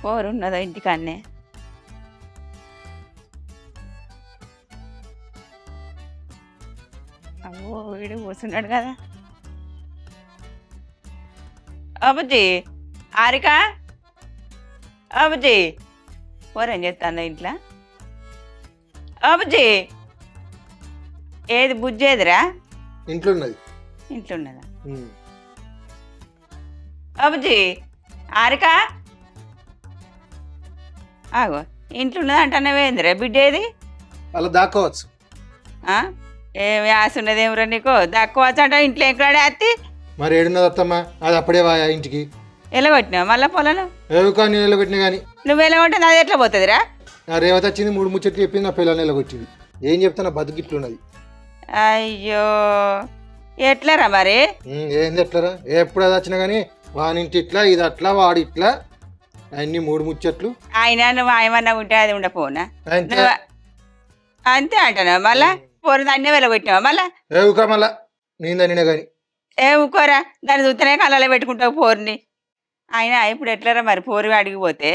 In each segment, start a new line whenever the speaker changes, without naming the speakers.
పోరున్నదో ఇంటికాన్నే అమ్మో వీడు కూర్చున్నాడు కదా అబ్బుజీ హారిక అబ్బుజీ పోరేం చేస్తుందో ఇంట్లో అబ్బుజీ ఏది బుజ్జి ఏదిరా
ఇంట్లో ఉన్నది.
ఇంట్లో ఉన్నదా అబ్బుజీ హారిక ఆగో ఇంట్లో ఉన్నది అంటున్నావేందిరా బిడ్డ ఏది
అలా దాక్కోవచ్చు.
ఏమి ఆశ ఉన్నది ఏమరా నీకు దక్కువచ్చు అంట ఇంట్లో ఎక్కడ అత్తి
మరి ఏడున్నది అత్తమ్మా, అది అప్పుడే వాయా ఇంటికి.
ఎలగొట్టినావు మళ్ళీ పొలను
ఏవి కానీ నిలబెట్టినా కానీ
నువ్వు ఎలగొట్టింది అది ఎట్లా పోతుందిరా?
నా రేవతి వచ్చింది 3 ముచ్చట్లు చెప్పింది, నా పిల్లలు నిలబొచ్చింది. ఏం చెప్తా, నా బతుకిట్లున్నది.
అయ్యో ఎట్లరా మరి?
ఏంది ఎట్లరా? ఎప్పుడు అది వచ్చినా కానీ వానింటి ఇట్లా ఇది అట్లా వాడి ఇట్లా అన్ని 3 ముచ్చట్లు.
ఆయన నువ్వు ఏమన్నా ఉంటే అది ఉండపోనా?
అంతే
అంతే అంటున్నావు మళ్ళా పోరు అన్నీ వెలగొట్టినావా మళ్ళా?
ఏవుకా మళ్ళా నీందనినా కానీ
ఏ ఊకోరా దాన్ని చూస్తేనే కళ్ళలో పెట్టుకుంటావు పోరుని. ఆయన ఇప్పుడు ఎట్లరా మరి పోరు అడిగిపోతే?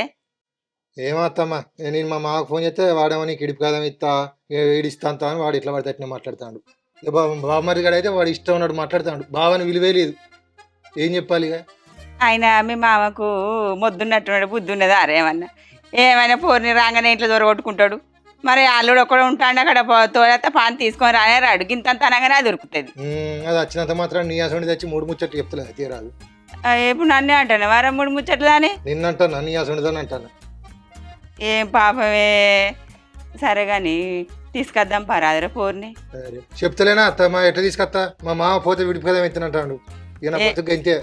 ఏమత్తమ్మా, నేను మా మామకు ఫోన్ చేస్తే వాడేమో నీకు ఇడిపి కాదం ఇస్తా ఏడిస్తా అంతా అని వాడు ఇట్లా పడితే అట్లా మాట్లాడుతాడు. బావమరి గడ అయితే వాడు ఇష్టం ఉన్నాడు మాట్లాడుతాడు. బావని విలువే లేదు, ఏం చెప్పాలి ఇక?
ఆయన మీ మామకు మొద్దున్నట్టున్నాడు, బుద్ధి ఉన్నదా అరేమన్నా? ఏమైనా పోరుని రాగానే ఇంట్లో దొరగొట్టుకుంటాడు. మరి అల్లుడు ఒక్కడ ఉంటాడు అక్కడ తోలేత పాన్ తీసుకొని రానే రాడు, గింతంత అనగానే అది దొరుకుతుంది.
అది వచ్చినంత మాత్రం నీ అసలు తెచ్చి 3 ముచ్చట్లు చెప్తలేదు తీరాదు.
ఇప్పుడు నన్నే అంటాను వారం 3 ముచ్చట్లు అని
నిన్నంటాను, నీ అసలుదని అంటాను.
ఏం పాపమే. సరే కానీ తీసుకొద్దాం పరాదరా పోరుని.
చెప్తలేనా అత్తమ్మా, ఎట్లా తీసుకొస్తా? మా మామ పోతే విడిపోదాం ఎత్తునంటాడు. ఇక నా బతుకు అంతే.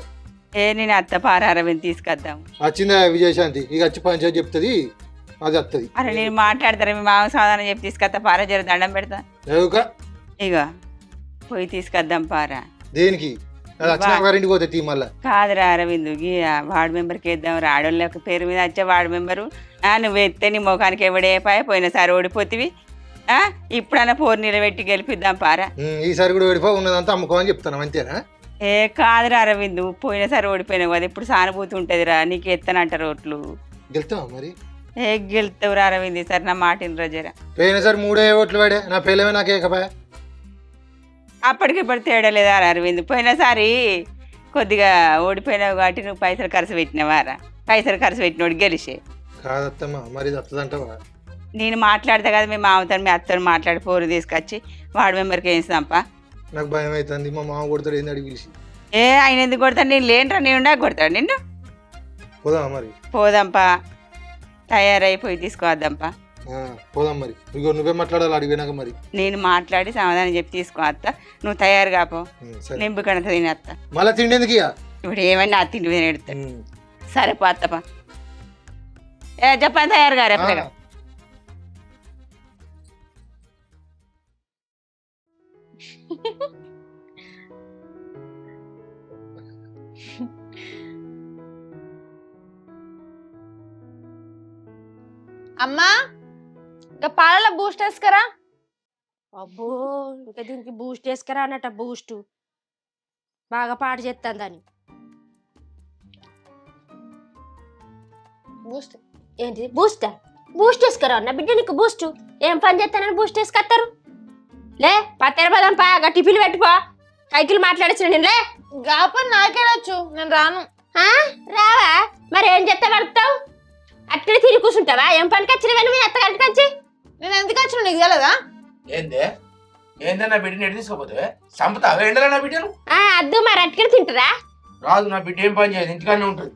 నేను అత్త పారారవిని తీసుకొద్దాం.
వచ్చిందా విజయశాంతి, ఇక వచ్చి పంచాయతీ చెప్తుంది, అది వస్తుంది.
అరే నేను మాట్లాడతారా మీ మామ సమాధానం చెప్పి తీసుకొస్తా పారా, జర దండం పెడతా. ఇక పోయి తీసుకొద్దాం పారా.
దేనికి? అది వచ్చిన వారింటికి పోతే తీ మళ్ళా.
కాదురా అరవింద్, వార్డు మెంబర్కి వేద్దాం. ఆడోళ్ళ పేరు మీద వచ్చే వార్డు మెంబరు నువ్వు ఎత్తే నీ ముఖానికి ఎవడేపాయ పోయినసారి ఓడిపోతివి. ఇప్పుడన్నా పోరు నిలబెట్టి గెలిపిద్దాం పారా.
ఈసారి కూడా ఓడిపో, ఉన్నదంతా అమ్ముకోమని చెప్తాను అంతేనా?
ఏ కాదురా అరవింద్, పోయినసారి ఓడిపోయినావు కదా, ఇప్పుడు సానుభూతి ఉంటుందిరా, నీకు ఎత్తనంటారు ఓట్లు.
గెలుతావా మరి?
ఏ గెలుతావురా అరవింద్, సరే నా మాట రజరా.
పోయినసారి 3 ఓట్లు పడే, నా పిల్లమే నాకు ఏకపాయ.
అప్పటికిప్పుడు తేడా లేదా అరవింద్? పోయినసారి కొద్దిగా ఓడిపోయినావు కాబట్టి నువ్వు పైసలు ఖర్చు పెట్టినవారా? పైసలు ఖర్చు పెట్టినోడు గెలిచే
కాదత్తమ్మా, మరి వస్తుందంటవా?
నేను మాట్లాడతా కదా మీ మామతో మీ అత్తతో మాట్లాడి పోరు తీసుకొచ్చి వార్డు మెంబర్కి వేస్తాంపా.
నాకు భయం అవుతుంది, మా మామ కొడతాడు ఏంది అడిగి పిలిచి.
ఆయన ఎందుకు కొడతాడు? నేను లేంట్రా, నేను ఉండా కొడతాడు నిన్ను.
పోదామా మరి?
పోదాంపా, తయారైపోయి తీసుకువద్దాంపా.
పోదాం మరి. ఇగో నువ్వే మాట్లాడాలి అడిగినాక మరి.
నేను మాట్లాడి సమాధానం చెప్పి తీసుకోవత్తా, నువ్వు తయారు కాపో. నింపు కడతా తినేస్తా.
మళ్ళీ తిండి ఎందుకు?
ఇప్పుడు ఏమన్నా ఆ తిండి తినేడుతా. సరే పోత్తపా. చెప్పండి తయారు గారు ఎప్పుడైనా.
అమ్మా ఇంకా పాలలో బూస్ట్ వేసుకరా.
అబ్బో, ఇంకా దీనికి బూస్ట్ వేసుకరా అన్నట్ట. బూస్ట్ బాగా పాటు చేస్తాను దాన్ని.
బూస్ట్
ఏంటి బూస్టా? బూస్ట్ వేసుకరా అన్న బిడ్డ, నీకు బూస్ట్ ఏం పని చేస్తానని బూస్ట్ వేసుకొస్తారు? లే పత్తెర పదం పా, టిఫిన్ పెట్టుకో. కైకిలు మాట్లాడచ్చు నేను. లే
గాపని నాకేడొచ్చు, నేను రాను.
రావా? మరి ఏం చెప్తా పడుతావు? అట్లనే తిరిగి కూర్చుంటావా? ఏం పనికి వచ్చినవని మీ అత్తగారికి వచ్చి?
నేను ఎందుకు వచ్చిన నీకు తెలదా?
ఏందే ఏందన్నా బిడ్డని ఎటు తీసుకోపోతే సంపతావే ఎండలా నా బిడ్డను?
అద్దు మరి అట్లనే తింటారా?
రాదు, నా బిడ్డ ఏం పని చేయదు, ఇంటికానే ఉంటుంది.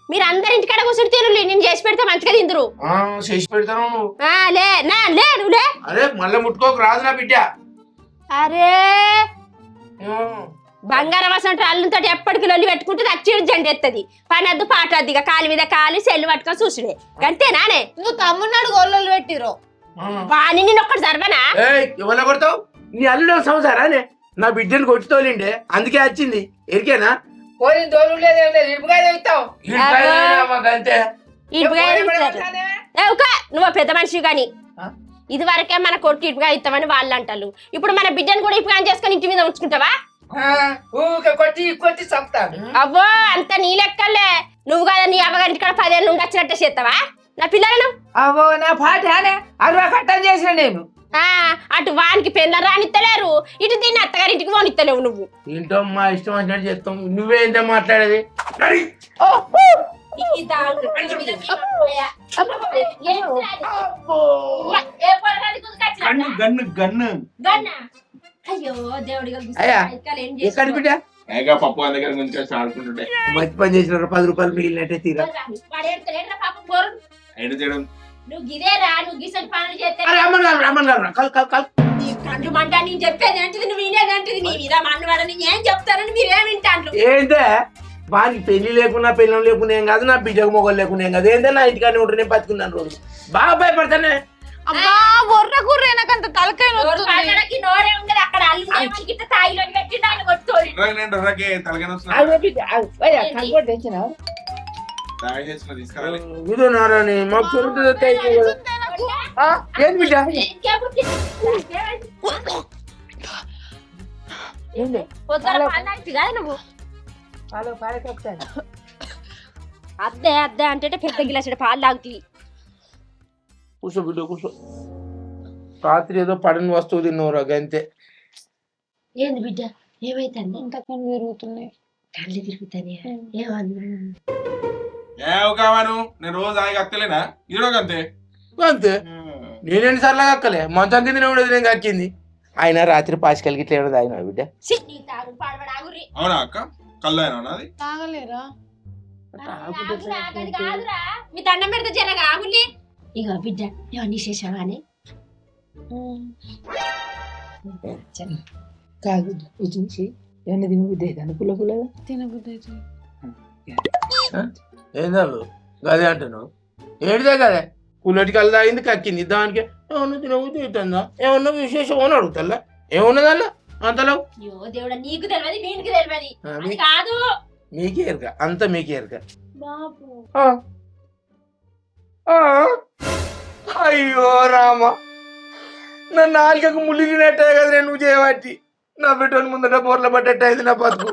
మీరు అందరు ఇంటికాడ కూర్చుంటే తిను, నేను చేసి పెడితే మంచిగా తిందురు.
చేసి పెడతాను నువ్వు.
లే నా లే నువ్వు లే.
అరే మళ్ళీ ముట్టుకోకు, రాదు నా బిడ్డ.
అరే బంగారం అసలు అల్లుతో ఎప్పటికి లొల్లి పెట్టుకుంటుంది, అచ్చి జండి ఎత్తది. పని వద్దు పాట వద్దు, ఇక కాలు మీద కాలు సెల్లు పట్టుకొని చూసుడే అంతేనానే?
నువ్వు తమ్మున్నాడు గోళ్ళు పెట్టిరో
వాణి నేను ఒక్కటి జరవనా?
ఎవరు కొడతావు? నీ అల్లుడు సంసారానే నా బిడ్డను కొట్టి తోలిండే, అందుకే వచ్చింది. ఎరికేనా?
నువ్వు పెద్ద మనిషి కానీ ఇది వరకే మన కొడుకు ఇటుగా ఇస్తామని వాళ్ళు అంటారు. ఇప్పుడు మన బిడ్డను కూడా ఇటుగా చేసుకొని ఇంటి మీద ఉంచుకుంటావా?
ఊకే కొట్టి కొట్టి చంపుతాడు.
అవ్వో అంత నీ లెక్కలే. నువ్వు కదా నీ అవ్వగారింటి కాడ 10 ఏళ్ళ నుండి వచ్చినట్టే చేస్తావా నా పిల్లలను?
అవో నా పాట అరవై కట్టం చేసిన నేను.
అటు వానికి పెళ్ళ రానిత్తలేరు, ఇటు దీన్ని అత్తగారింటికి పోనిత్తలేవు నువ్వు.
ఏంటో మా ఇష్టం వచ్చినట్టు చేస్తాం. నువ్వేంటో మాట్లాడేది? నడి.
గన్ను గన్ను
అయ్యో దేవుడిగా
అయ్యా ఎక్కడ బిడ్డ?
ఏగా పప్పు అన్న దగ్గర నుంచి వచ్చి ఆడుకుంటుంటే
మంచి పని చేసిన 10 రూపాయలు మిగిలినట్టే తీరా.
ఎడు చేయడం
నువ్వు గిదేరా, నువ్వు గిసటి పనులు చేస్తే
రమ్మని కల్ కల్ కల్.
నీ కండు మంట. నేను చెప్పేది ఏంటిది, నువ్వు వినేది ఏంటిది? నీ మీద మన్నవాడ నేను ఏం చెప్తానని మీరేం వింటాను?
ఏంటే వానికి పెళ్లి లేకున్నా పెళ్ళం లేకున్నా ఏం కాదు, నా బిడ్డకు మొగలు లేకున్నా ఏం కాదు. ఏంటో నా ఇంటికానే ఉంటే నేను బతుకున్నాను రోజు. బాగా భయపడతానే.
అబ్బా బొర్ర కుర్రే నాకంత తలకాయ
నోరు పడడానికి నోరే ఉండదు. అక్కడ అల్లు గిట్ట తాయిలో పెట్టి దాన్ని కొట్టుకోవాలి.
నేను రొర్రకే తలకాయ తీసుకురాలి
ఇదో నారాని మాకు చెరుతుంది. ఏంది బిడ్డ? ఏంది?
పొద్దున పాలు తాగితే కదా నువ్వు. అద్దే అద్దే అంటే పెద్ద గిలాసుడు పాలు తాగుతీ.
కూర్చో బిడ్డ కూర్చో. రాత్రి ఏదో పడిన వస్తువు తిన్నవరా గంతే.
ఏంది బిడ్డ ఏమైతుంది?
ఇంకా కళ్ళు తిరుగుతున్నాయి.
కళ్ళు తిరుగుతానే ఏమన్నా?
కావాను నేను రోజు ఆగి అక్కలేనా ఈరోజు అంతే
అంతే. నేనేంటి సార్లు కక్కలే మంచం కింద ఉండేది నేను కక్కింది. ఆయన రాత్రి పాసికల్ గిట్ల ఏమైనా తాగినా బిడ్డ?
అవునా అక్క కళ్ళు అయినా నాది
తాగలేరా?
మీ దండం పెడితే జరగా ఆగులి. ఇక బిడ్డ ఏమన్నా చేసావా అని
కాదు చూసి ఏమన్నా తినబుద్ది అవుతాను పుల్ల పుల్లగా
తినబుద్ధి అవుతుంది.
ఏందా గదే అంటున్నావు? ఏడిదే కదే పుల్లటి కళ్ళు తాగింది కక్కింది. దానికి ఏమన్నా తినబుద్ది అవుతుందా ఏమన్నా విశేషం అని అడుగుతా. ఏమున్నది అలా అంతలో?
అయ్యో దేవుడా నీకు తెలియదు వీనికి తెలియదు. అది కాదు
మీకే ఎరక అంత మీకే ఎరక.
బాబు
అయ్యో రామ నా నాలుగకు ములిగినట్టే కదా నేను నువ్వు చేయబట్టి. నా బిడ్డను ముందట బోర్ల పడ్డట్టు అయింది నా బతుకు.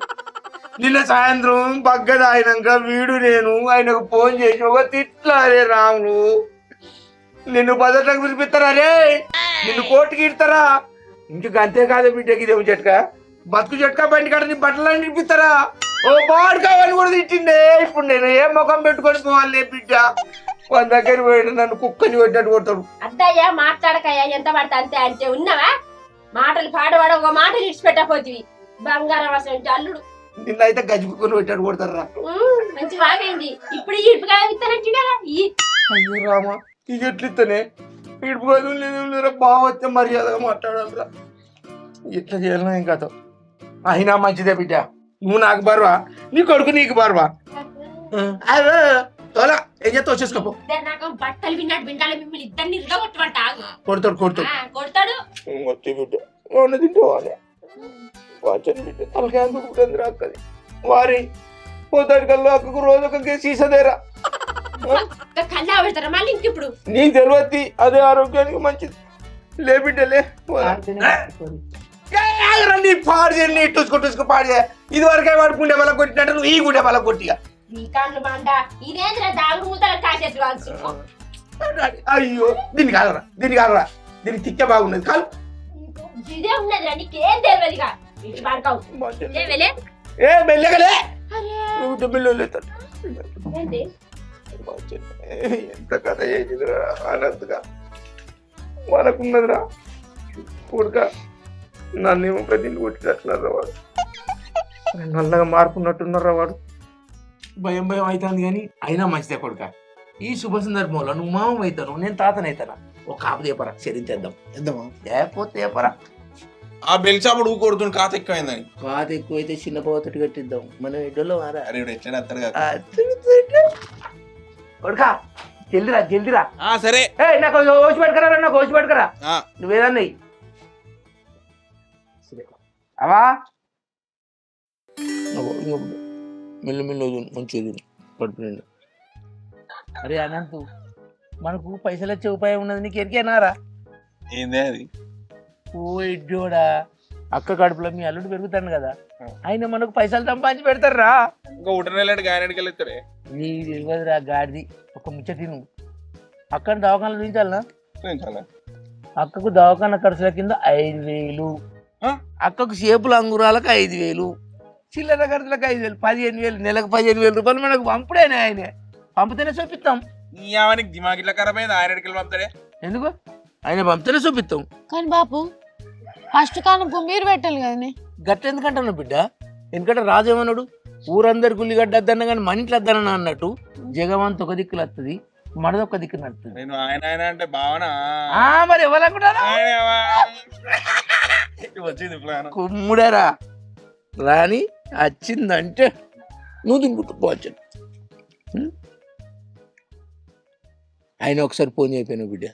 నిన్న సాయంత్రం బగ్గ తాగినాక వీడు నేను ఆయనకు ఫోన్ చేసి ఒక తిట్లారే రాములు నిన్ను భద్రతకు పిలిపిస్తారా రే, నిన్ను కోర్టుకి ఇడతారా. ఇంటికి అంతేకాదు బిడ్డకి ఇదేమో చెట్కా బతుకు చెట్కా బండి కాడ నీ బట్టలని నింపిస్తారా. ఓ బాడు కావాలి కూడా తిట్టిండే. ఇప్పుడు నేను ఏ ముఖం పెట్టుకొని పోవాలి బిడ్డ? వాళ్ళ దగ్గర పోయి నన్ను కుక్కని పెట్టినట్టు కొడతాడు.
అద్దయ్యా మాట్లాడకయ్యా ఎంత పడతా అంతే అంటే ఉన్నావా? మాటలు పాడవాడ ఒక మాట ఇడిచిపెట్టపోతివి. బంగారం అసలు అల్లుడు
నిన్నైతే గజ్జి కుక్కని పెట్టాడు కొడతారా.
మంచి బాగైంది. ఇప్పుడు ఇటుగా ఇస్తానంటే
అయ్యో రామా ఇది ఎట్లిస్తేనే ఇడుపు కాదు లేదు బాగా వచ్చే మర్యాదగా మాట్లాడాలరా. ఎట్లా చేయాలన్నా ఏం కథ. అయినా మంచిదే బిడ్డ. నువ్వు నాకు బరువా, నీ కొడుకు నీకు బరువా. అదే తోలా ఏం చేస్తా వచ్చేసుకోపో.
నాకు బట్టలు విన్నాడు వింటాడు మిమ్మల్ని ఇద్దరిని ఇరగొట్టమంట.
కొడతాడు కొడతాడు
కొడతాడు.
వచ్చి బిడ్డ ఏమన్నా తింటావాలి వచ్చని బిడ్డ తలకాయ దుక్కుతుంది రాక్కది వారి పోతాడు కల్లా అక్కకు రోజు ఒక సీసదేరా.
కళ్ళా పెడతారా మళ్ళీ ఇంకిప్పుడు?
నీకు తెలియద్ది అదే ఆరోగ్యానికి మంచిది. లే బిడ్డ లే నీ పాడు చేయండి టూసుకో పాడు చేయ. ఇది వరకే వాడు గుండె బల కొట్టినట్టు నువ్వు ఈ గుండె బల కొట్టిగా. అయ్యో దీన్ని కాదరా దీనికి తిక్కే బాగున్నది కాదు.
ఇదే ఉన్నది నీకేం తెలియదుగా.
ఏ మెల్లగలే బిల్లు ఎంత కథ చేసిందిరా అనంతగా మనకున్నదిరా కొడుక. నన్నేమో ప్రతిని కొట్టినట్టున్నారా వాడు. నల్లగా మార్పున్నట్టున్నారా వాడు. భయం అవుతుంది కానీ అయినా మంచిదే కొడుక. ఈ శుభ సందర్భంలో నువ్వు మామం అవుతాను నేను తాతనైతానా. ఒక కాపు దేపరా చరించేద్దాం లేకపోతే ఏపరా.
ఆ బెల్చాపుడు ఊ కొడుతుంది కాత ఎక్కువైందని.
కాత ఎక్కువైతే చిన్న పోతటి కట్టిద్దాం మనం ఎడ్డలో మారా.
అరే ఎట్లా అత్తడు
కొడుకా జల్దిరా.
సరే
నాకు ఓసి పెట్టుకరా నాకు ఓసి పెట్టుకరా. నువ్వేదన్నాయి అవా మెల్లు మంచిది కడుపు. అరే అనంతు మనకు పైసలు వచ్చే ఉపాయం ఉన్నది నీకు ఎరికేనారా?
ఏందే అది?
ఓ ఎడ్డోడా అక్క కడుపులో మీ అల్లుడు పెరుగుతాడు కదా ఆయన మనకు పైసలు సంపాదించి పెడతారా
ఇంకా ఉటనేలాంటి గాయనడికి వెళ్తారే
నీ తెలియదురా గాడిది ఒక ముచ్చ తిను అక్కడ దవాఖానలు చూపించాలనా
చాలా
అక్కకు దవాఖాన ఖర్చుల కింద 5,000 అక్కకు షేపుల అంగురాలకు 5,000 చిల్లర ఖర్చులకు 5,000 15,000 నెలకు 15,000 రూపాయలు మనకు పంపుడేనే ఆయన పంపితేనే చూపిస్తాం
నీ ఆమెనికి దిమాగ్ ఇట్లా ఖరాబ్ అయింది ఆయన అడికి పంపుతాడే
ఎందుకు ఆయన పంపితేనే చూపిస్తాం
కానీ బాపు ఫస్ట్ కానుపు మీరు పెట్టాలి కదనే.
గట్ట ఎందుకంటున్నావు బిడ్డ ఎందుకంటే రాజు ఏమన్నాడు ఊరందరికి ఉల్లిగడ్డ వద్దన్న కానీ మన ఇంట్లో వద్దన్న అన్నట్టు జగవంత ఒక దిక్కులు వస్తుంది మనది ఒక దిక్కు నడుతుంది
నేను ఆయన ఆయన అంటే భావన
మరి ఎవరనుకుంటారా
వచ్చింది ప్లాన్
కుమ్ముడారా రాని వచ్చిందంటే నువ్వు తింటు పోవచ్చు ఆయన ఒకసారి ఫోన్ అయిపోయినావు బిడ్డ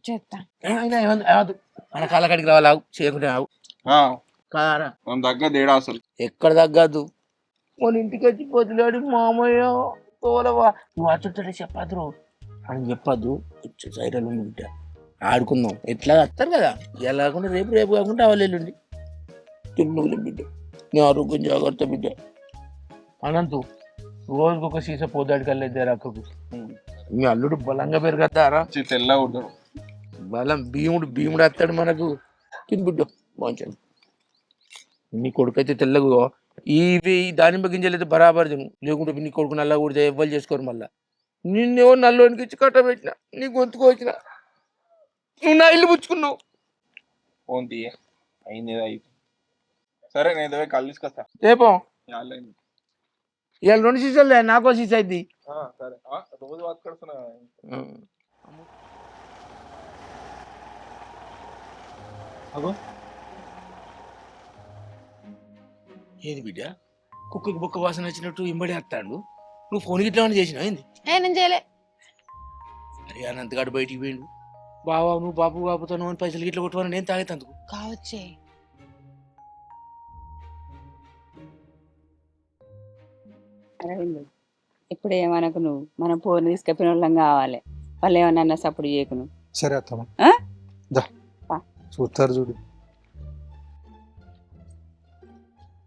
చేస్తా.
ఆయన ఏమద్దు మన కాళ్ళకాడికి రావాలి ఆగు చేయకుంటే ఆగు కారా
మనం దగ్గర తేడా అసలు
ఎక్కడ తగ్గదు వాళ్ళ ఇంటికి వచ్చి పొద్దులాడి మామయ్య తోలవా నువ్వు అచ్చుతాడే చెప్పద్దు అని చెప్పద్దు సైరల్ ఉంది బిడ్డ ఆడుకుందాం ఎట్లా వస్తారు కదా ఇలా కాకుండా రేపు కాకుండా వాళ్ళు వెళ్ళండి తిన్నులే బిడ్డ నీ ఆరోగ్యం జాగ్రత్త బిడ్డ అనంతు రోజుకొక సీసా పోదాడికి వెళ్ళేద్దారు అక్కకు మీ అల్లుడు బలంగా పెరగద్దారా
తెల్ల ఉంటారు
బలం భీముడు వస్తాడు మనకు తిని బిడ్డ బాగుంచండి నీ కొడుకు అయితే తెల్లగు ఇవి దానిమ్మ గింజలు అయితే బరాబర్ తిను లేకుంటే నీ కొడుకు నల్ల కూడా ఎవ్వరు చేసుకోరు మళ్ళా నిన్నేవో నల్లోనికి ఇచ్చి కట్టబెట్టిన నీ గొంతుకు వచ్చిన నువ్వు నా ఇల్లు పుచ్చుకున్నావు
ఫోన్ తీయ అయింది ఏదో అయిపోయింది సరే నేను ఏదో కళ్ళు తీసుకొస్తా
రేపో
ఇవాళ
ఇవాళ 2 సీసాలు నాకో సీసా అయింది
సరే రోజు వాడుకొస్తున్నా
ఏది బిడ్డ కుక్కకి బొక్క వాసన వచ్చినట్టు ఇంబడి వస్తాడు నువ్వు ఫోన్ గిట్లా చేసినావు ఏంది
నేను చేయలే.
అరే అనంతగాడు బయటికి పోయిండు బావా నువ్వు బాపుతో అని పైసలు గిట్ల కొట్టువని నేను తాగేతందుకు
కావచ్చే.
అరవింద్ ఇప్పుడు ఏమనకు నువ్వు మనం ఫోన్ తీసుకెళ్ళిన వాళ్ళం కావాలి వాళ్ళు ఏమన్నా సప్పుడు చేయకు నువ్వు.
సరే అత్తమ్మ
ఆ?
దా
పా.
చూస్తారు చూడు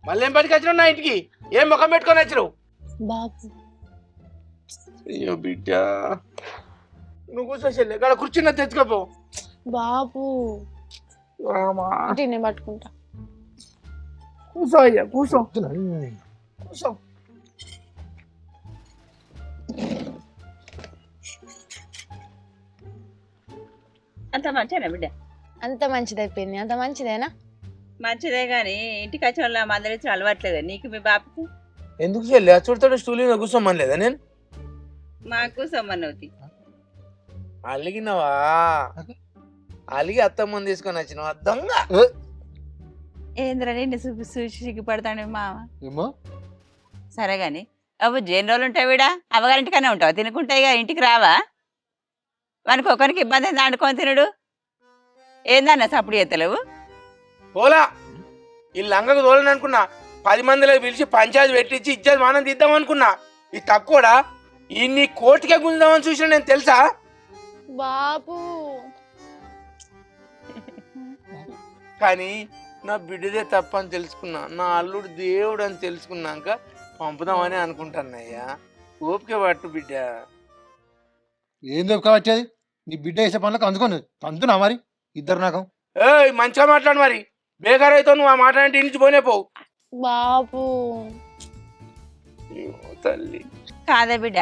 మళ్ళీ ఏం పనికి వచ్చినావు నా ఇంటికి ఏం ముఖం పెట్టుకొని వచ్చినావు
బాపు
అయ్యో బిడ్డ నువ్వు కూర్చోలే ఇక్కడ కూర్చున్న తెచ్చుకోపో
బాపు నేను పట్టుకుంటా.
కూర్చో అయ్యా కూర్చో కూర్చో
అంత మంచిదేనా బిడ్డ?
అంత మంచిదైపోయింది. అంత మంచిదేనా?
మంచిదే కానీ ఇంటికి వచ్చిన వాళ్ళు మందరి ఇచ్చిన అలవాట్లేదు నీకు మీ బాపుకు.
ఎందుకు చెల్లి చూడతాడు స్టూల్ మీద కూర్చోమని లేదా నేను
మాకు సమ్మన్నవుతి
అలిగినవా అలిగి అత్తమ్మని తీసుకొని వచ్చినావా దొంగ
ఏంద్రా నిన్ను చూసి సిగ్గుపడతాను మామ.
ఏమో
సరే గాని అవ్వ జైన్ రోజులు ఉంటాయి వీడా అవ్వగారింటికనే ఉంటావు తినుకుంటాయి ఇక ఇంటికి రావా వానికి ఒకరికి ఇబ్బంది అయింది ఆడుకొని తినడు ఏందన్న సప్పుడు చేతలేవు.
పోలా ఈ లంగకు తోలని అనుకున్నా 10 మందిలో పిలిచి పంచాయతీ పెట్టించి ఇచ్చేది మానం తీద్దాం అనుకున్నా ఇది తక్కువడా ఈ నీ కోటికే గుంజామని చూసిన నేను తెలుసా
బాపు
కానీ నా బిడ్డదే తప్ప అని తెలుసుకున్నా నా అల్లుడు దేవుడు అని తెలుసుకున్నాక పంపుదామని అనుకుంటానయ్యా ఓపిక పట్టు బిడ్డ
ఏం దొరకవచ్చేది నీ బిడ్డ వేసే పనులకు అందుకోను అందునా మరి ఇద్దరు నాకు
ఏయ్ మంచిగా మాట్లాడు మరి బేకార్ అయితే నువ్వు ఆ మాట్లాడి ఇంటికి పోనే పోవు
బాపు
తల్లి
కాదే బిడ్డ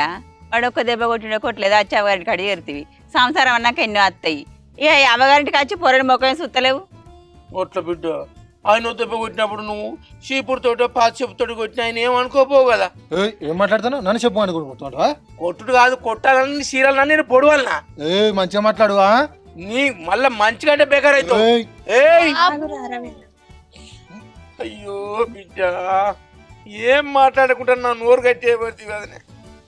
వాడు ఒక్క దెబ్బ కొట్టిండో కొట్టలేదు వచ్చి అవ్వగారింటికి అడిగి ఎరుతీవి సంసారం అన్నాక ఎన్నో వస్తాయి ఇక అవ్వగారింటికి వచ్చి పొరడి మొక్కని సుత్తలేవు.
ఒట్ల బిడ్డ ఆయన దెబ్బ కొట్టినప్పుడు నువ్వు చీపుడుతోటో పాత చెప్పుతోటి కొట్టిన ఆయన ఏమనుకోపోవు కదా
ఏం మాట్లాడతాను నన్ను చెప్పు అని కొడుకుంటున్నావా
కొట్టుడు కాదు కొట్టాలని చీరాలని నేను పొడవాలనా
మంచిగా మాట్లాడు
నీ మళ్ళా మంచిగా అంటే బేకార్ అవుతావు ఏయ్ అయ్యో బిడ్డ ఏం మాట్లాడకుండా నా నోరు కట్టేయబడి కదనే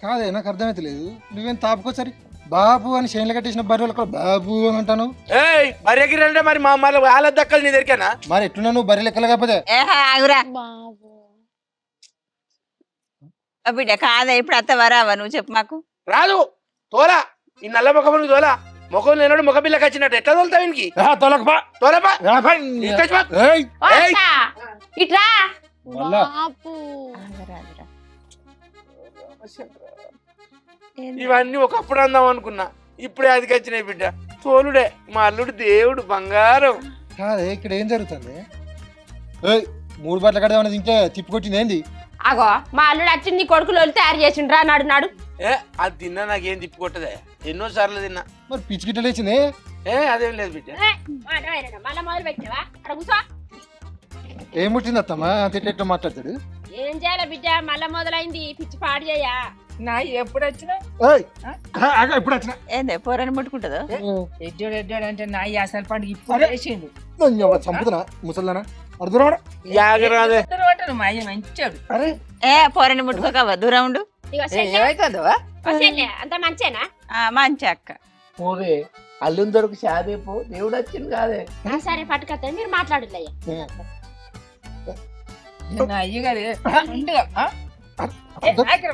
కాదే నాకు అర్థమైతలేదు నువ్వేం తాపుకోసరి బాబు అని చేనులు కట్టేసిన బర్రెలు కూడా బాబు అని అంటాను.
ఏయ్ బర్రెకి అంటే మరి మా మళ్ళీ వాళ్ళ దక్కలు నీ దగ్గరనా
మరి ఎట్లున్నా నువ్వు బర్రె లెక్కలు కాకపోతే
ఆగురా
బాపు
బిడ్డ కాదా ఇప్పుడు అత్త వరావా నువ్వు చెప్పు మాకు.
రాదు తోలా ఈ నల్ల ముఖం తోలా ముఖం లేనాడు ముఖ పిల్లకి వచ్చినట్టు ఎట్లా తోలుతావు ఇంకి
తొలగపా
తోలపా
ఏయ్
ఓ అత్త, ఇట్రా.
మళ్ళా
బాపు
ఆగరాదురా.
ఇవన్నీ ఒకప్పుడు అందాం అనుకున్నా ఇప్పుడే అదికి వచ్చినాయి బిడ్డ తోలుడే మా అల్లుడు దేవుడు బంగారం.
కాదే ఇక్కడ ఏం జరుగుతుంది? ఏయ్ 3 బట్ల కడ ఏమన్నా తింటే తిప్పుకొట్టింది ఏంది?
అగో మా అల్లుడు వచ్చి నీ కొడుకులు తయారు చేసిండ్రా నాడు నాడు.
అది తిన్నా నాకేం తిప్పుకొట్టదే, ఎన్నో సార్లు తిన్నా.
మరి పిచ్చి గిట్ట లేచింది.
అదేం లేదు బిడ్డ.
మళ్ళా మొదలు పెట్టావా? అక్కడ కూర్చో.
ఏం ముట్టింది అత్తమ్మా అంత ఎట్లా మాట్లాడతాడు?
ఏం చేయాలి బిడ్డ, మళ్ళా మొదలైంది పిచ్చి పాడు చేయా.
నా ఎప్పుడు వచ్చినా
ఏయ్ ఇప్పుడు వచ్చిన
ఏందే పోరని ముట్టుకుంటుందో?
ఎడ్డోడు ఎడ్డోడు అంటే నా అసలు పండుగ ఇప్పుడు వేసిండు.
చంపుతున్నా ముసల్దానా అర్ధరాడు.
యాగరాదే
అంటాను మా అయ్య మంచాడు.
అరే
ఏ పోరని ముట్టుకోక దూరం ఉండు.
ఇగో చెల్లె,
ఏమైతుందో
ఓ చెల్లె, అంత మంచేనా?
మంచి అక్క.
పోవే అల్లుని దొరికి షాదే పో, దేవుడు వచ్చింది కాదే.
సరే పట్టుకొస్తా, మీరు మాట్లాడలయ్యా.
నా అయ్య గారు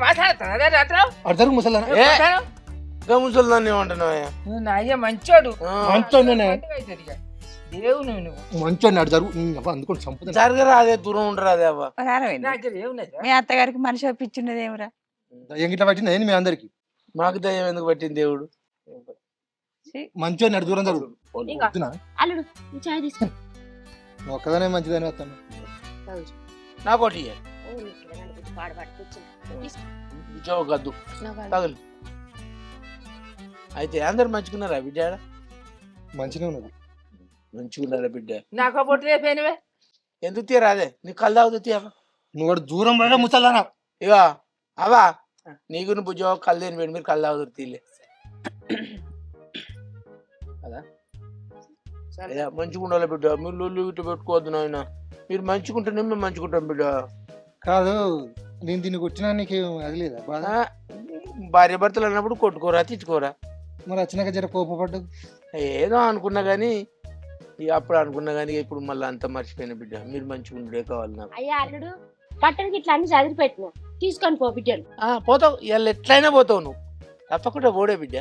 మాట్లాడతాను అదే రాత్రం.
అర్ధరు ముసల్దానా
ముసల్దాన్ని ఏమంటున్నావా?
నువ్వు నా అయ్య మంచోడు.
మంచోనే
దేవుడు నువ్వు
మంచోని అడుగుతారు అందుకొని చంపుతున్నా.
జరగరాదే, దూరం ఉండరాదే అవ్వ.
నా దగ్గర ఏమున్నది
మీ అత్తగారికి మనిషి ఒప్పించున్నది ఏమిరా?
ఎంగిట్లా పట్టింది ఏంది మీ అందరికి?
మాకు దయ్యం ఎందుకు పట్టింది దేవుడు?
మంచోని అడు దూరం జరుగు.
అల్లుడు నువ్వు చాయ్ తీసుకో.
నువ్వు ఒక్కదానే మంచిదని వస్తాను.
నాకోటి
ఓ, నీకు ఏదైనా కొంచెం పాడుపాడు కూర్చో. తీసుకో.
గద్దు తగులు. అయితే అందరు మంచుకున్నారా బిడ్డ?
మంచిగా ఉన్నది.
మంచుకున్నారా బిడ్డ?
నాకు పొట్టు రేపేనివే.
ఎందుకు తీరాదే, నీకు కళ్ళు తాగుతూ తీయవా?
నువ్వు వాడు దూరం పడ ముసల్దానా.
ఇక అవా నీకు నువ్వు బుజ్జో కళ్ళు దేని పెట్టి మీరు కళ్ళు తాగుతారు తీలే కదా. మంచుకుండాలి బిడ్డ, మీరు లొల్లు ఇటు పెట్టుకోవద్దు నాయన. మీరు మంచుకుంటేనే మేము మంచుకుంటాం బిడ్డ.
కాదు నేను దీన్ని కొట్టినా నీకేం అది లేదా బాధ?
భార్య భర్తలు అన్నప్పుడు కొట్టుకోరా తిట్టుకోరా.
మరి వచ్చినాక జర కోపపడ్డా.
ఏదో అనుకున్నా కానీ అప్పుడు అనుకున్నా కానీ ఇప్పుడు మళ్ళీ అంతా మర్చిపోయిన బిడ్డ. మీరు మంచిగుండే కావాలి నాకు.
అయ్యా అల్లుడు, బట్టలకి ఇట్లా అన్ని చదివి పెట్టినా, తీసుకొని పో బిడ్డలు.
పోతావు ఇవాళ ఎట్లయినా పోతావు నువ్వు, తప్పకుండా పోడే బిడ్డ.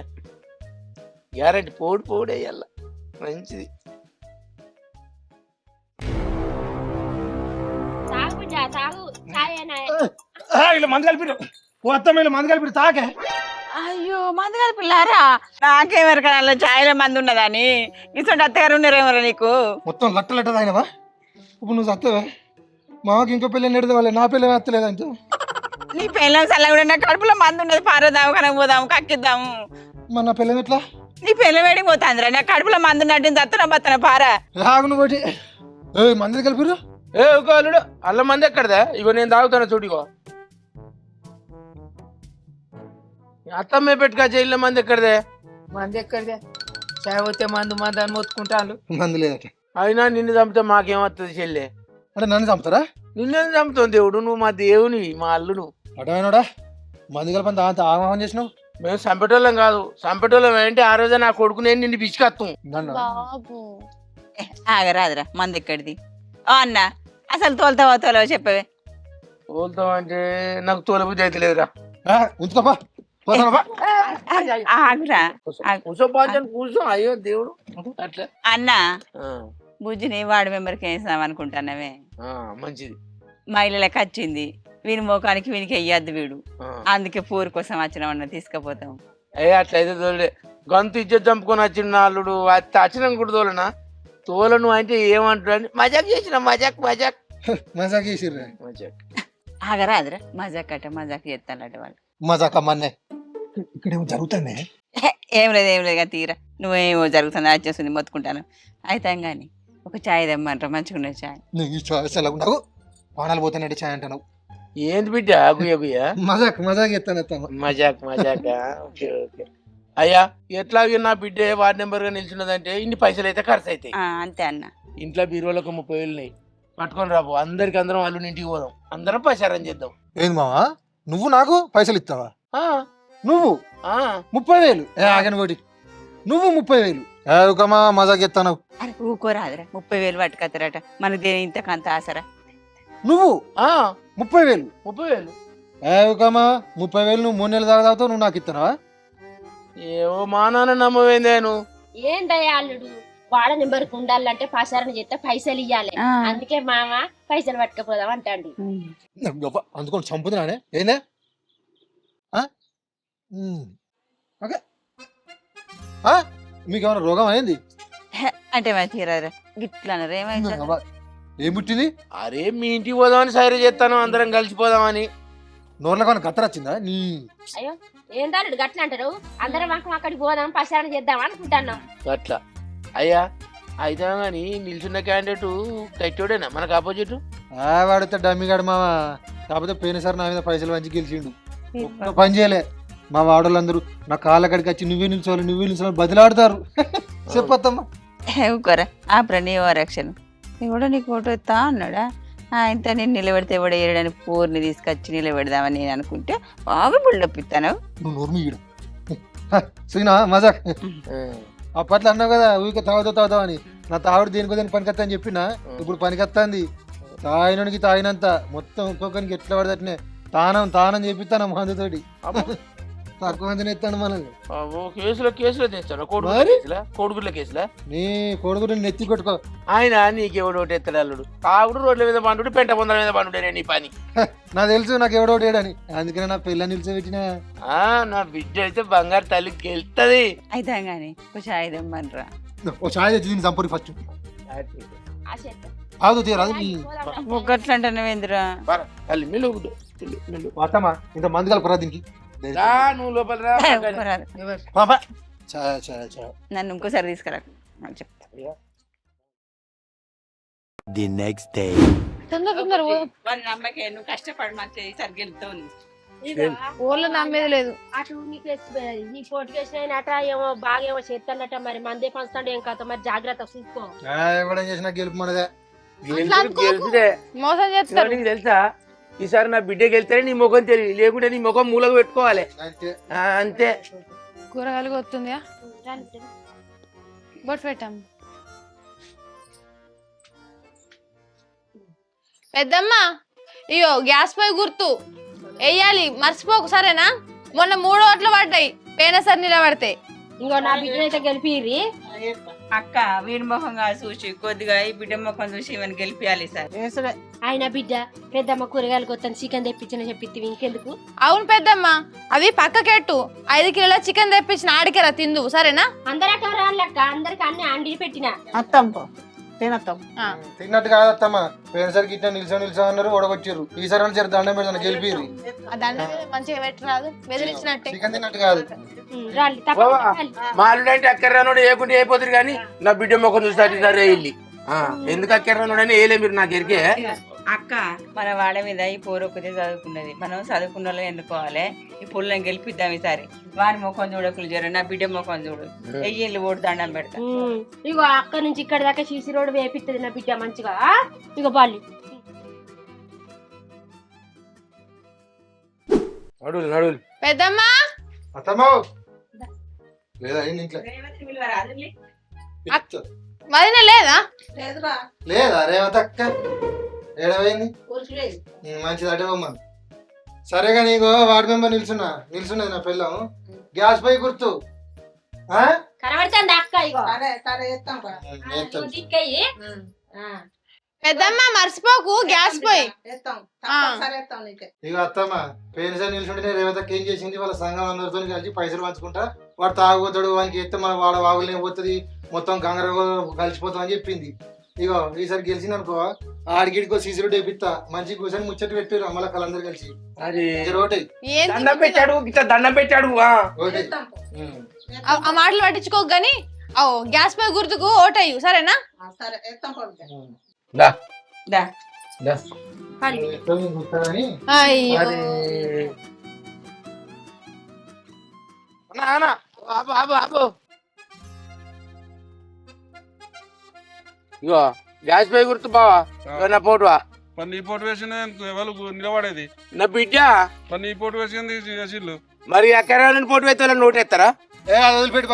గ్యారెంటీ పోడే ఇవాళ మంచిది.
తాగు బిడ్డ తాగు, చాయ్ అయినా.
ఇలా మంది కలిపి మొత్తం మంది కలిపి తాకే.
అయ్యో మంది కాదు పిల్లారా, నాకేమరకనాలో ఛాయలో మంది ఉన్నదని. ఇటువంటి అత్తగారు ఉన్నారేమరా నీకు?
మొత్తం లట్ట తాగినవా? ఇప్పుడు నువ్వు చత్తవే మాకు ఇంకో పిల్లని నెడితే వాళ్ళే నా పిల్లని ఎత్తలేదంటే.
నీ పిల్లలు చల్లగా కడుపులో మంది ఉన్నది, పారదాము కనుక పోదాము కక్కిద్దాము.
మరి నా పిల్లని ఎట్లా?
నీ పిల్ల వేడికి పోతాందిరా, నా కడుపులో మంది ఉన్నట్టు చత్తన బత్తన పారా.
రాగు నువ్వు ఒకటి. మంది కలిపిరు.
ఒక అల్లుడు అల్ల మంది ఎక్కడదా? ఇగో నేను తాగుతాను చూడిగో. అత్తమ్మే పెట్టుకొచ్చే ఇళ్ళ మంది ఎక్కడదే?
మంది ఎక్కడిదే? చాయ్ పోతే మందు మందు అని మొత్తుకుంటాను.
మంది లేదట.
అయినా నిన్ను చంపితే మాకేమవుతుంది చెల్లె?
అంటే నన్ను చంపుతారా?
నిన్నేం చంపుతావు దేవుడు? నువ్వు మా దేవుని, మా అల్లుడు.
అటమైనాడా మంది కలిపి అంత ఆహ్వానం చేసినావు?
మేము చంపేటోళ్ళం కాదు. చంపేటోళ్ళం ఏంటి ఆ రోజే నా కొడుకు నేను నిన్ను పిచ్చికత్తాం.
నన్ను
బాబు
ఆగరాదురా మంది ఎక్కడిది? ఓ అన్న అసలు తోలుతావో తోలవో చెప్పవే.
తోలుతాం అంటే నాకు తోలబుద్ధి అయితే లేదురా.
ఉంచుతాపా పోతానపా.
ఆగురా.
కూర్చో పాచని కూర్చో. అయ్యో దేవుడు అట్లా.
అన్న బుజ్జిని వార్డు మెంబర్కి వేసాం అనుకుంటానవే.
మంచిది.
మహిళలకు వచ్చింది, వీని మోకానికి వీనికి వెయ్యద్దు వీడు, అందుకే పూరి కోసం వచ్చినామన్న తీసుకుపోతాం.
అట్లయితే తోలే. గంతు ఇజ్జత్ చంపుకొని వచ్చిన నా అల్లుడు వచ్చిన కూడా తోలనా? తోలను అంటే ఏమంటాడు? మజాక్ చేసిన మజాక్ మజాక్
మజాక్ చేసిర్రా.
మజాక్.
ఆగరాదురా, మజాక్ అట మజాక్ చేస్తానట వాళ్ళు.
మజాక్ అమ్మన్నే. ఇక్కడేమో జరుగుతానే.
ఏం లేదు కదా తీరా, నువ్వేమో జరుగుతుంది వచ్చేస్తుంది మొత్తుకుంటాను. అయితే కానీ ఒక ఛాయ్ తెమ్మంటారు, మంచిగా ఛాయ్.
ఈ చాయ్ సెలవు పానాలు పోతానంటే ఛాయ్ అంటున్నావు.
ఏంది బిడ్డ గుయ్య గుయ్య?
మజాక్ ఎత్తాను.
మజాక్ మజాక్. Okay okay. అయ్యా ఎట్లాగే నా బిడ్డ వార్డు నెంబర్ గా నిల్చున్నదంటే ఇన్ని పైసలు అయితే ఖర్చు అవుతాయి.
అంతే అన్న.
ఇంట్లో బీరువాలకు 30,000 పట్టుకొని రాబో. అందరికి అందరం వాళ్ళు ఇంటికి పోదాం, అందరం పైసారం చేద్దాం.
ఏంది మావా నువ్వు నాకు పైసలు ఇస్తావా? నువ్వు
30,000?
ఆగని ఒకటి నువ్వు 30,000 మజాక్ ఎత్తాను.
అరే ఊకోరాదురా, 30,000 పట్టుకత్తరట మనకు దేని ఇంతకంత ఆసరా.
నువ్వు 30,000?
30,000
30,000 నువ్వు 3 నెలలు తాగుతావు, నువ్వు నాకు ఇస్తున్నావా?
ఏవో మా నాన్న నమ్మవేందేను
ఏందయ్యా అల్లుడు వాడ నెంబర్కి ఉండాలంటే ప్రసారం చేస్తే పైసలు ఇవ్వాలి అందుకే మామ పైసలు పట్టుకపోదాం అంటాండు
అందుకొని చంపుతున్నానే ఏందే ఓకే మీకు ఏమైనా రోగం అయింది
అంటే మరి తీరారా గిట్లా అన్నారు ఏమైంది
ఏం పుట్టింది
అరే మీ ఇంటికి పోదామని సైర చేస్తాను అందరం కలిసిపోదామని
నోర్లో కానీ కత్తర వచ్చిందా నీ
అయ్యో ఏందా అల్లుడు గట్ల అంటారు అందరం అక్కడికి పోదాం ప్రసారం చేద్దాం అనుకుంటున్నాం
అట్లా అయ్యా అయితే కానీ నిల్చున్న క్యాండిడేట్ కట్టోడేనా మనకు ఆపోజిట్
వాడితే డమ్మిగాడు మామ కాకపోతే పోయినసారి నా మీద పైసలు మంచి గెలిచిండు ఒక్క పని చేయలే మా వాడోళ్ళందరూ నా కాళ్ళ కడికి వచ్చి నువ్వే నిల్చోవాలి బదిలాడతారు చెప్పొద్దమ్మా
ఊకోరా ఆ ప్రణీయ రక్షణ ఎవడో నీకు ఓటు ఇస్తా అన్నాడా ఆయనతో నేను నిలబెడితే ఎవడో ఏరడానికి పూర్ని తీసుకొచ్చి నిలబెడదామని నేను అనుకుంటే బాగా బిల్డప్ ఇస్తాను
నువ్వు నోర్మి ఈడు సీనా మజాక్ అప్పట్లో అన్నావు కదా ఊరికే తాగుతావు అని నా తాగుడు దేనికోదానికి పనికొస్తా అని చెప్పినా ఇప్పుడు పనికొస్తాంది తాగినోనికి తాగినంత మొత్తం ఒక్కొక్కరికి ఎట్లా పడదట్నే తానం చేపిస్తాను మందుతోటి తక్కువ మందిని ఎత్తాను మనల్ని
కేసులో తెచ్చాను కోడిగుడ్ల కేసులా
నీ కొడుకు నెత్తి కొట్టుకో
ఆయన నీకెవడు ఒకటి ఎత్తాడు అల్లుడు తాగుడు రోడ్ల మీద పండుడు పెంట పొందల మీద పండుడే నీ పని
నాకు తెలుసు నాకు ఎవడో ఒకటి అందుకనే నా పిల్ల నిలిచిపెట్టినా
నా బిడ్డ అయితే బంగారు తల్లికి వెళ్తుంది
అయితే కానీ కొంచెం ఐదమ్మనరా
ఓ ఛాయ్ తెచ్చి దీన్ని చంపుని ఫస్ట్
ఆ
ఆదు తీరాదు
ఒక్కట్లు అంటున్నావేంద్రా
తల్లి మెల్లు
అత్తమ్మా ఇంత మంది కలపరా దీనికి
నువ్వు లోపల రా.
పాపా ఛాయ్ ఛాయ్ ఛాయ్
నన్ను ఇంకోసారి తీసుకురా చెప్తా
The next day.
తొందర
వాళ్ళ నమ్మకే నువ్వు కష్టపడి మంచి సరిగ్గా వెళ్తావు
ఊళ్ళో నమ్మేది లేదు
అటు నీ పోటీ కేసినట ఏమో బాగా ఏమో చేస్తానట మరి మందే పంచుతాడు ఏం కాదు మరి జాగ్రత్త చూసుకో
ఎవడేం చేసినా గెలుపు మనదే
గెలిచిదే
మోసం చేస్తారు
నీకు తెలుసా ఈసారి నా బిడ్డకి వెళ్తే నీ ముఖం తెలియదు లేకుంటే నీ ముఖం మూలకు పెట్టుకోవాలి
అంతే
అంతే
కూరగాయలు వస్తుందా బొట్టు పెట్టాం పెద్దమ్మ ఇయో గ్యాస్ పై గుర్తు వెయ్యాలి మర్చిపోకు సరేనా మొన్న 3 ఓట్లు పడ్డాయి పోయినసారి నిలబడితే
ఇంకో నా బిడ్డ అయితే గెలిపిరి
అక్క వీడి ముఖం కాదు చూసి కొద్దిగా ఈ బిడ్డ ముఖం చూసి ఇవన్నీ గెలిపియాలి సార్
ఆయన బిడ్డ పెద్దమ్మ కూరగాయలు కొత్త చికెన్ తెప్పించిన చెప్పిత్తివి ఇంకెందుకు
అవును పెద్దమ్మ అవి పక్కకెట్టు 5 కిలోల చికెన్ తెప్పించిన ఆడికెరా తిందు సరేనా
అందరూ రాళ్ళక్క అందరికి అన్ని అండి పెట్టిన
తిన్నట్టు కాదత్తమ్మా పోయినసరికి ఇట్లా నిల్చో అన్నారు ఓడగొచ్చారు ఈసారి వాళ్ళు జర దండం పెడతాను గెలిపిరు
మంచిగా పెట్టరాదు బెదిరించినట్టే
చికెన్ తిన్నట్టు కాదు
రాళ్ళు
మాలుడు అంటే అక్కర్రానుడు ఏకుంటే అయిపోతుంది కానీ నా బిడ్డ ముఖం చూసి సరే వెళ్ళి ఎందుకు అక్కర్రానుడు అని వేయలే మీరు నాకు ఎరికే
అక్క మన వాడ మీద ఈ పోరొక్కతే చదువుకున్నది మనం చదువుకున్న వాళ్ళని ఎన్నుకోవాలి ఈ పుల్లని గెలిపిద్దాం ఈసారి వారి ముఖం చూడకులు జర నా బిడ్డ ముఖం చూడు వెయ్యి ఓటు దండం పెడతా
ఇగో అక్క నుంచి ఇక్కడ దాకా సీసీ రోడ్ వేపిస్తుంది నా బిడ్డ మంచిగా ఇగో బాలి
నడులు
పెద్దమ్మ
అత్తమ్మా లేదా ఏంది ఇంట్లో
వదిన లేదా
లేదా రేవత అక్క ఏడవైంది మంచిది అటవమ్మా సరేగా నీకు వార్డు మెంబర్ నిల్చున్నది నా పిల్లం గ్యాస్ పై గుర్తు
కనబడుతుంది అక్క ఇగో
పెద్దమ్మ మర్చిపోకు గ్యాస్ పోయి
ఇక అత్తమ్మ పోయినసారి నిల్చుంటే రేవతకి ఏం చేసింది వాళ్ళ సంఘం అందరితో కలిసి పైసలు పంచుకుంటా వాడు తాగుపోతాడు వానికి ఎత్తే మన వాడ వాగులనే పోతుంది మొత్తం గంగర కలిసిపోతాం అని చెప్పింది ఇగో ఈసారి గెలిచింది అనుకో ఆడిగిడికో సీసీ రోడ్ వేపిస్తా మంచి కూర్చొని ముచ్చట పెట్టారు అమ్మలక్కలు అందరు కలిసి ఒకటి
దండం పెట్టాడు ఇట్లా దండం పెట్టాడు
ఒకటి
ఆ మాటలు పట్టించుకోకు గాని గ్యాస్ పై గుర్తుకు ఓటయ్యు సరేనా అయ్యో
ఇగో గ్యాస్ పై గుర్తు బావా నా పోటువా
మరి నీ పోటు వేసిన ఎవరు నిలబడేది
నా బిడ్డ
మరి నీ పోటు వేసింది చేసిళ్ళు
మరి అక్కడ పోటు వేస్తే నోటు ఎత్తారా
అది వదిలిపెట్టి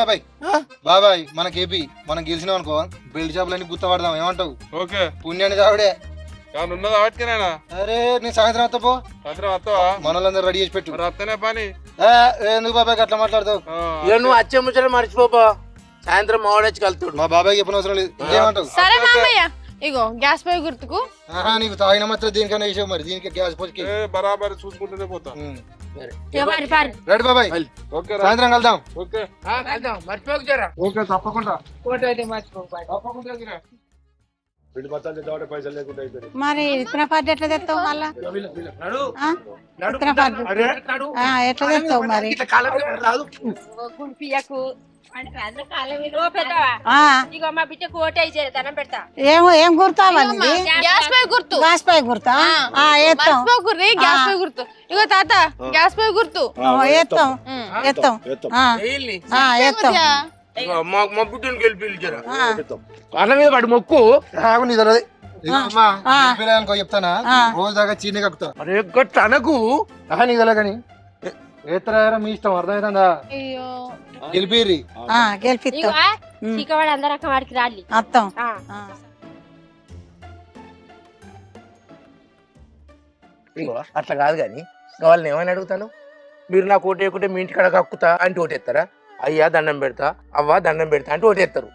బాబాయ్ మనకేపి మనం గెలిచినాం అనుకో బెల్ట్ షాపులన్నీ గుర్తు పడదాం ఏమంటావు
ఓకే
పుణ్యాన్ని చావుడే
ఉన్నదా వాటికేనా
అరే నేను సాయంత్రం వస్తా పో
సాయంత్రం వస్తావా
మనోళ్ళందరూ రెడీ చేసి పెట్టు
మరి వస్తేనే పని
ఎందుకు బాబాయ్ అట్లా మాట్లాడతావు?
ఇక నువ్వు వచ్చే ముచ్చట మర్చిపోపో, సాయంత్రం మావాడొచ్చి కలుతాడు.
మా బాబాయ్ చెప్పిన అవసరం లేదు. ఇంకేమంటావు?
సరే మామయ్య ఇగో గ్యాస్ పొయ్యి గుర్తుకు.
నీకు తాగిన మాత్రం దీనికన్నా విషయం మరి దీనికి గ్యాస్ పోసుకి
బరాబర్ చూసుకుంటూనే పోతా.
రెడీ బాబాయ్,
ఓకే
సాయంత్రం కలుద్దాం.
ఓకే
కలుద్దాం, మర్చిపోకు జరా.
ఓకే తప్పకుండా.
ఫోటో అయితే మర్చిపోకు.
మరి ఇతర పార్టీ ఎట్లా తెస్తావు మళ్ళా? ఇతర పార్టీ ఎట్లా తెస్తావు మరి?
ఇగో మా బిడ్డకు ఓటే దండం పెడతా.
ఏం గుర్తావని?
గ్యాస్ పొయ్యి గుర్తు.
గ్యాస్ పై గుర్తా? ఎత్తాం
మర్చిపోకుర్రి గ్యాస్ పొయ్యి గుర్తు. ఇగో తాత గ్యాస్ పొయ్యి గుర్తు.
ఎత్తాం ఎత్తాం ఎత్తాం.
మా బిడ్డను గెలిపి జరా కాళ్ళ మీద పడి మొక్కు.
ఆగు, నీ తెలియదు. అనుకో చెప్తానా, రోజు దాకా చీని కక్కుతా.
అరే గట్ట అనకు.
నీకు తెలియదు కానీ ఏతరా మీ ఇష్టం, అర్థమవుతుందా?
అయ్యో
గెలిపిర్రి.
గెలిపిస్తాం
చీకవాడు అందరూ వాడికి రాలి.
అత్తాం.
అట్లా కాదు కానీ వాళ్ళని ఏమైనా అడుగుతాను, మీరు నాకు ఓటు వేయకుంటే మీ ఇంటికాడ కక్కుతా అంటే ఓటేస్తారా? అయ్యా దండం పెడతా, అవ్వా దండం పెడతా అంటే ఓటేస్తారు.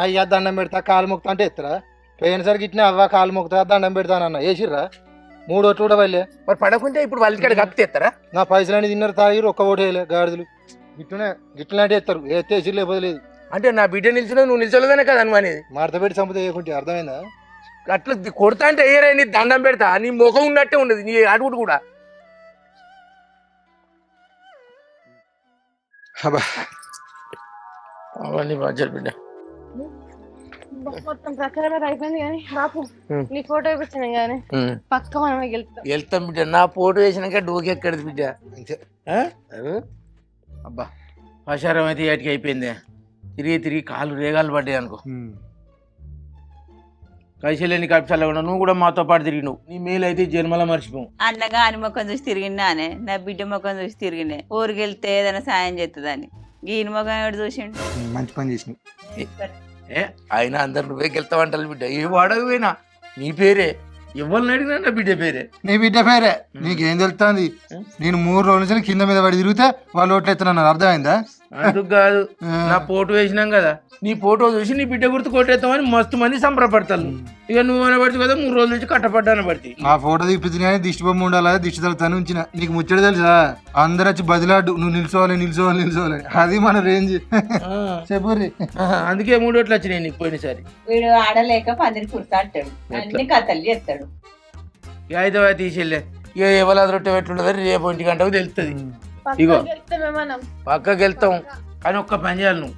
అయ్యా దండం పెడతా కాలు మొక్తా అంటే ఎత్తరా? పోయినసరికి ఇట్లా అవ్వ కాలు మొక్తా దండం పెడతానన్న వేసిర్రా. 3 ఓట్లు కూడా వెళ్ళే.
మరి పడకుంటే ఇప్పుడు వాళ్ళ ఇంటికాడ కక్కుతేస్తారా?
నా పైసలన్నీ తిన్నారు, తాగిరు, ఒక్క ఓటు వేయలే గాడిదలు. గిట్లనే ఎత్తారు, ఎత్తేసి లేకపోతే లేదు.
అంటే నా బిడ్డ నిలిచిన నువ్వు నిలిచలేదనే కదా అనుమానేది.
మడత పెట్టి చంపితే వేయకుంటే అర్థమైందా?
అట్లా కొడతా అంటే వేయరా, నీ దండం పెడతా, నీ ముఖం ఉన్నట్టే ఉండదు నీ అడుగుడు కూడా. అవన్నీ బాధ్యత బిడ్డ.
మొత్తం ప్రచారం అయిపోయింది కానీ బాపు నీ ఫోటో ఇప్పించాను కానీ పక్క మనమే
వెళ్తాం బిడ్డ. నా ఫోటో వేసినాక డోకెక్కడిది బిడ్డ. అబ్బా పశారం అయితే ఏటికి అయిపోయింది. తిరిగి కాళ్ళు రేగాలు పడ్డాయి అనుకో. కైశల్యాన్ని కప్చాల కూడా నువ్వు కూడా మాతో పాటు తిరిగి నువ్వు నీ మేలు అయితే జన్మలా మర్చిపోవు.
అన్నగా అని ముఖం చూసి తిరిగినానే, నా బిడ్డ ముఖం చూసి తిరిగినే. ఊరికి వెళ్తే ఏదైనా సాయం చేస్తుందని ఈయన ముఖం ఎవడు చూసిండు?
మంచి పని చేసిన.
ఆయన అందరు నువ్వే గెలుతావంటారు బిడ్డ. ఏ వాడకు పోయినా నీ పేరే, ఎవరిని అడిగినా నా బిడ్డ పేరే.
నీ బిడ్డ పేరే నీకేం తెలుస్తుంది? నేను 3 రోజుల నుంచి కింద మీద పడి తిరిగితే వాళ్ళు ఓట్లు ఎత్తున్నారు, అర్థమైందా?
అందుకు కాదు, నా ఫోటో వేసినాం కదా, నీ ఫోటో చూసి నీ బిడ్డ గుర్తు కొట్టేస్తామని మస్తు మంది సంబరపడతారు. ఇక నువ్వు అనబడుతు కదా 3 రోజుల నుంచి కట్టపడ్డాను పడితే.
ఆ ఫోటో తీపిచ్చిన దిష్టి బొమ్మ ఉండాలి, దిష్టి తలుతాను ఉంచిన. నీకు ముచ్చట తెలుసా? అందరు వచ్చి బదిలాడు, నువ్వు నిల్చోవాలి. అది మన రేంజ్. చెప్పుర్రి.
అందుకే 3 ఓట్లు వచ్చినాయి నీకు పోయినసారి.
వీడు ఆడలేక పందిరి కుర్తా అంటాడు, అన్ని కథలు చేస్తాడు.
ఇక అయితే తీసేళ్ళే, ఇక ఎవరు రొట్టె పెట్టుండదని రేపు 1 గంటకు తెలుస్తుంది. ఇగో పక్కకి వెళ్తాం కానీ ఒక్క పని చేయాలి నువ్వు.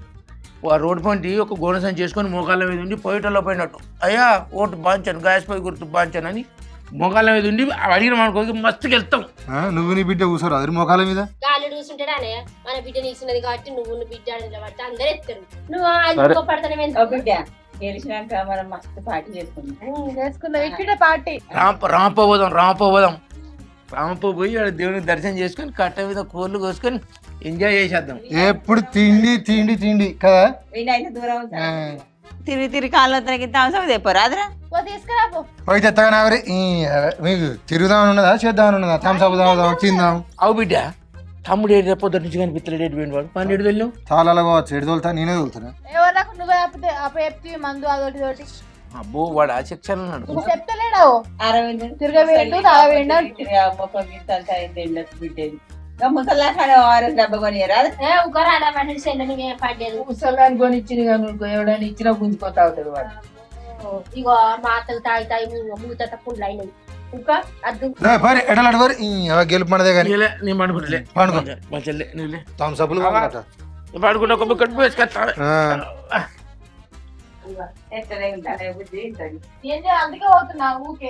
ఆ రోడ్డు పంటి ఒక గోన సంచి చేసుకొని మోకాళ్ళ మీద ఉండి పోయేటలో పోయినట్టు, అయ్యా ఓటు బాంచాను, గ్యాస్ పొయ్యి గుర్తు బాంచాను అని మోకాళ్ళ మీద ఉండి అడిగిన మనకు మస్తుకి వెళ్తాం.
నువ్వు నీ బిడ్డ కూర్చోరు అదే మోకాళ్ళ మీద.
గాలి చూసుంటాడే మన బిడ్డ నీసినది కాబట్టి నువ్వు బిడ్డ పడితే అందరూ ఎత్తారు. నువ్వు పడతానే
గెలిచినాక మనం మస్తు పార్టీ
చేసుకున్నాం. ఇక్కడ పార్టీ
రామప్ప పోయి దేవునికి దర్శనం చేసుకొని కట్ట మీద కోళ్ళు కోసుకొని ఎంజాయ్ చేసేద్దాం.
ఎప్పుడు తిండి కదా.
తిరిగి కాళ్ళు తగ్గితే అవసరం తెప్పరాదురా,
తీసుకురా
పోయి తెత్తగా మీకు తిరుగుదామని ఉన్నదా, చేద్దామని ఉన్నదా? థమ్స్అప్ తాగుదాం, తిందాం.
అవు బిడ్డ, తమ్ముడు ఏడు పొద్దున్న నుంచి కనిపిస్తలేడు, ఎటు పోయిన వాడు? 12 వెళ్ళావు.
చాలా అలాగవచ్చు, ఎటు తోలుతా, నేనే తోలుతాను.
ఎవరికి నువ్వే అప్పచెప్తి మందు అదొకటి.
అబ్బో వాడు ఆ సెక్షన్ ఉన్నాడు.
చెప్తలేడు తిరగవేండు తాగవేండు
బిడ్డేది ముసలా డబ్బా కొనియరా?
ముసలాన్ని కొని ఇచ్చింది కానీ ఎవడైనా ఇచ్చినా గుంజుకొని తాగుతాడు వాడు.
ఇగో మాతలు తాగుతాయి మూత పుండ్లు అయినాయి.
గెలుపు మనదే కానీ
నేను పడుకుంటలే, నువ్వులే
థమ్స్అప్లు
పడుకుంటా ఒక బుక్కట్ వేసుకొస్తా.
అందుకే పోతున్నా ఊకే.